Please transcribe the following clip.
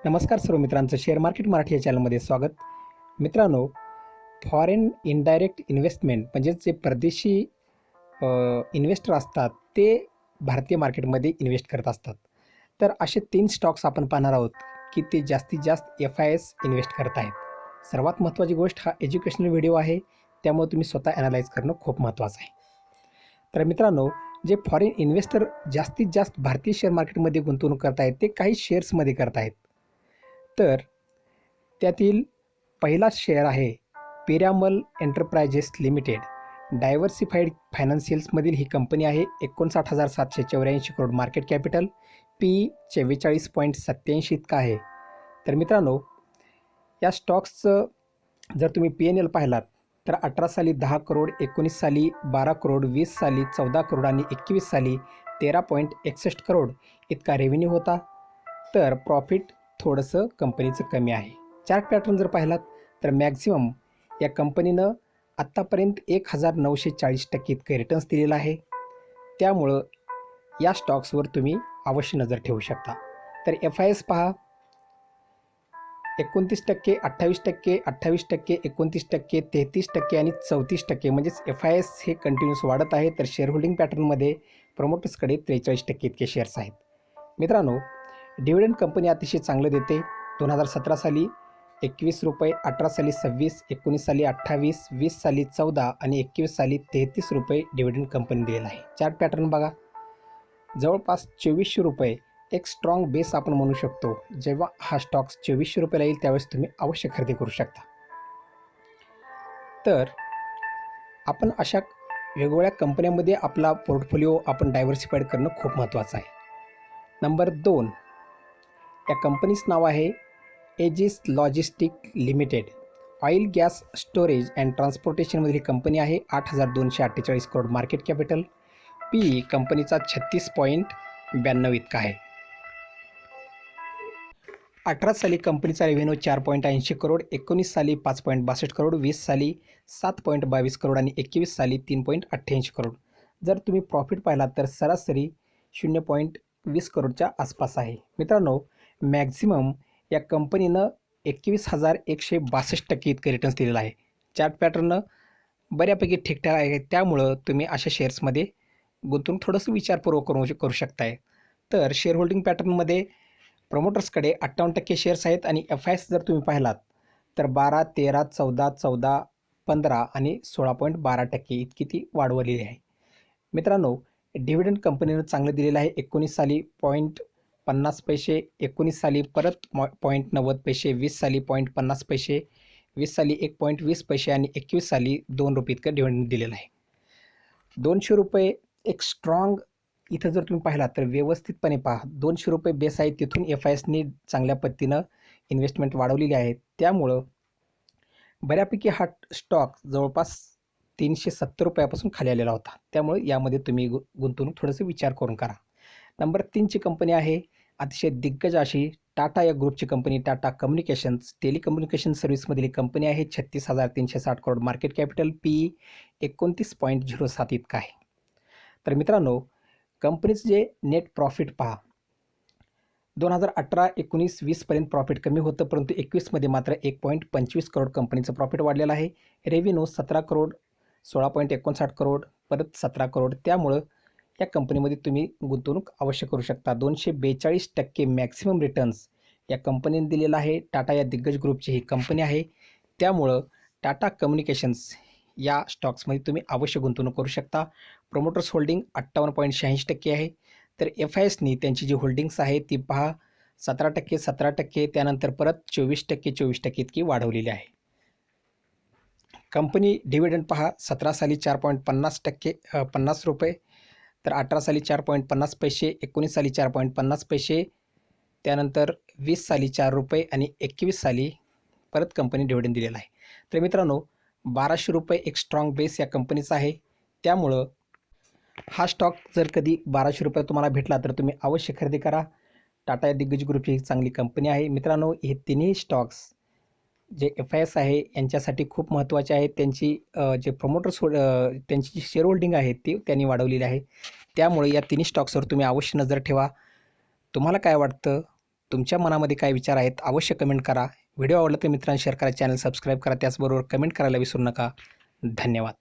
नमस्कार सर्व मित्रांचं share market Marathi या चॅनलमध्ये स्वागत. मित्रांनो, फॉरेन इनडायरेक्ट इन्व्हेस्टमेंट म्हणजेच जे परदेशी इन्व्हेस्टर असतात ते भारतीय मार्केटमध्ये इन्व्हेस्ट करत असतात. तर असे 3 स्टॉक्स आपण पाहणार आहोत की ते जास्तीत जास्त FIS इन्व्हेस्ट करत आहेत. सर्वात महत्त्वाची गोष्ट हा एज्युकेशनल व्हिडिओ आहे, त्यामुळे तुम्ही स्वतः ॲनालाइज करणं खूप महत्त्वाचं आहे. तर मित्रांनो, जे फॉरेन इन्व्हेस्टर जास्तीत जास्त भारतीय शेअर मार्केटमध्ये गुंतवणूक करत आहेत ते काही शेअर्समध्ये करत आहेत. तर त्यातील पहिला शेअर आहे पिरामल एंटरप्राइजेस लिमिटेड. डायव्हर्सिफाईड फायनान्शियल्समधील ही कंपनी आहे. 59,784 करोड मार्केट कॅपिटल, पी 44.87 इतका आहे. तर मित्रांनो, या स्टॉक्सचं जर तुम्ही PNL पाहिलात तर 18 साली 10 करोड, 19 साली 12 करोड, 20 साली 14 करोड आणि 21 साली 13.61 करोड इतका रेव्हेन्यू होता. तर प्रॉफिट थोडंसं कंपनीचं कमी आहे. चार्ट पॅटर्न जर पाहिलात तर मॅक्झिमम या कंपनीनं आत्तापर्यंत 1940% इतके रिटर्न्स दिलेलं आहे. त्यामुळं या स्टॉक्सवर तुम्ही अवश्य नजर ठेवू शकता. तर FIS पहा, 29%, 28%, 28%, 29%, 33% आणि 34%. म्हणजेच FIS हे कंटिन्यूस वाढत आहे. तर शेअर होल्डिंग पॅटर्नमध्ये प्रमोटर्सकडे 43% इतके शेअर्स आहेत. मित्रांनो, डिव्हिडंड कंपनी अतिशय चांगलं देते. 2017 साली ₹21, 18 साली 26, 19 साली 28, 20 साली 14 आणि 21 साली ₹33 डिव्हिडंड कंपनी दिलेला आहे. चार्ट पॅटर्न बघा, जवळपास ₹2400 एक स्ट्रॉंग बेस आपण म्हणू शकतो. जेव्हा हा स्टॉक्स ₹2400 येईल त्यावेळेस तुम्ही अवश्य खरेदी करू शकता. तर आपण अशा वेगवेगळ्या कंपन्यांमध्ये आपला पोर्टफोलिओ आपण डायव्हर्सिफाईड करणं खूप महत्त्वाचं आहे. नंबर 2, या कंपनीचं नाव आहे Aegis Logistic Limited. Oil gas storage and ट्रान्सपोर्टेशनमधील कंपनी आहे. 8,248 करोड मार्केट कॅपिटल, पी कंपनीचा 36.92 इतका आहे. 18 साली कंपनीचा रेव्हेन्यू 4.80 करोड, 19 साली 5.62 करोड, 20 साली 7.22 करोड आणि 21 साली 3.88 करोड. जर तुम्ही प्रॉफिट पाहिलात तर सरासरी 0.20 करोडच्या आसपास आहे. मित्रांनो, मॅक्झिमम या कंपनीनं 21,162% इतकं रिटर्न्स दिलेलं आहे. चार्ट पॅटर्न बऱ्यापैकी ठीकठाक आहे. त्यामुळं तुम्ही अशा शेअर्समध्ये गुंतवणूक थोडंसं विचारपूर्वक करू शकताय. तर शेअर होल्डिंग पॅटर्नमध्ये प्रमोटर्सकडे 58% शेअर्स आहेत आणि FIS जर तुम्ही पाहिलात तर 12, 13, 14, 14, 15 आणि 16.12% इतकी ती वाढवलेली आहे. मित्रांनो, डिव्हिडंड कंपनीनं चांगलं दिलेलं आहे. 19 साली 0.50 पैसे, 19 साली परत 0.90 पैसे, 20 साली 0.50 पैसे, 20 साली 1.20 पैसे आणि 21 साली ₹2 इतकं डिव्हिडंड दिलेलं आहे. ₹200 एक स्ट्रॉंग, इथं जर तुम्ही पाहिलात तर व्यवस्थितपणे पहा, ₹200 बेस आहे. तिथून FISनी चांगल्या पद्धतीनं इन्व्हेस्टमेंट वाढवलेली आहे. त्यामुळं बऱ्यापैकी हा स्टॉक जवळपास ₹370 पासून खाली आलेला होता. त्यामुळे यामध्ये तुम्ही गुंतवणूक थोडंसं विचार करून करा. नंबर 3ची कंपनी आहे अतिशय दिग्गज अशी टाटा या ग्रुपची कंपनी. टाटा कम्युनिकेशन्स टेलिकम्युनिकेशन सर्व्हिसमधील कंपनी आहे. 36,360 करोड मार्केट कॅपिटल, PE 29.07 इतका आहे. तर मित्रांनो, कंपनीचं जे नेट प्रॉफिट पहा, 2018, 19, 20 पर्यंत प्रॉफिट कमी होतं, परंतु 21मध्ये मात्र 1.25 करोड कंपनीचं प्रॉफिट वाढलेलं आहे. रेव्हेन्यू 17 करोड, 16.59 करोड, परत 17 करोड. त्यामुळं या कंपनीमध्ये तुम्ही गुंतवणूक अवश्य करू शकता. 242% मॅक्सिमम रिटर्न्स या कंपनीने दिलेला आहे. टाटा या दिग्गज ग्रुपची ही कंपनी आहे. त्यामुळं टाटा कम्युनिकेशन्स या स्टॉक्समध्ये तुम्ही अवश्य गुंतवणूक करू शकता. प्रमोटर्स होल्डिंग 58.86% आहे. तर FISनी त्यांची जी होल्डिंग्स आहे ती पहा, 17%, 17%, त्यानंतर परत 24%, 24% इतकी वाढवलेली आहे. कंपनी डिव्हिडंड पहा, 17 साली 4.50% ₹50, तर 18 साली 4.50 पैसे, 19 साली 4.50 पैसे, त्यानंतर 20 साली ₹4 आणि 21 साली परत कंपनी डिव्हिडंड दिलेला आहे. तर मित्रांनो, ₹1200 एक स्ट्रॉंग बेस या कंपनीचा आहे. त्यामुळं हा स्टॉक जर कधी ₹1200 तुम्हाला भेटला तर तुम्ही अवश्य खरेदी करा. टाटा या दिग्गज ग्रुपची चांगली कंपनी आहे. मित्रांनो, हे तिन्ही स्टॉक्स जे FIS आहे यांच्यासाठी खूप महत्त्वाचे आहेत. त्यांची जे प्रमोटर्स त्यांची जी शेअर होल्डिंग आहे ती त्यांनी वाढवलेली आहे. त्यामुळे या तिन्ही स्टॉक्सवर तुम्ही अवश्य नजर ठेवा. तुम्हाला काय वाटतं तुमच्या मनामध्ये काय विचार आहेत अवश्य कमेंट करा. व्हिडिओ आवडला तर मित्रांनो शेअर करा, चॅनल सबस्क्राईब करा, त्याचबरोबर कमेंट करायला विसरू नका. धन्यवाद.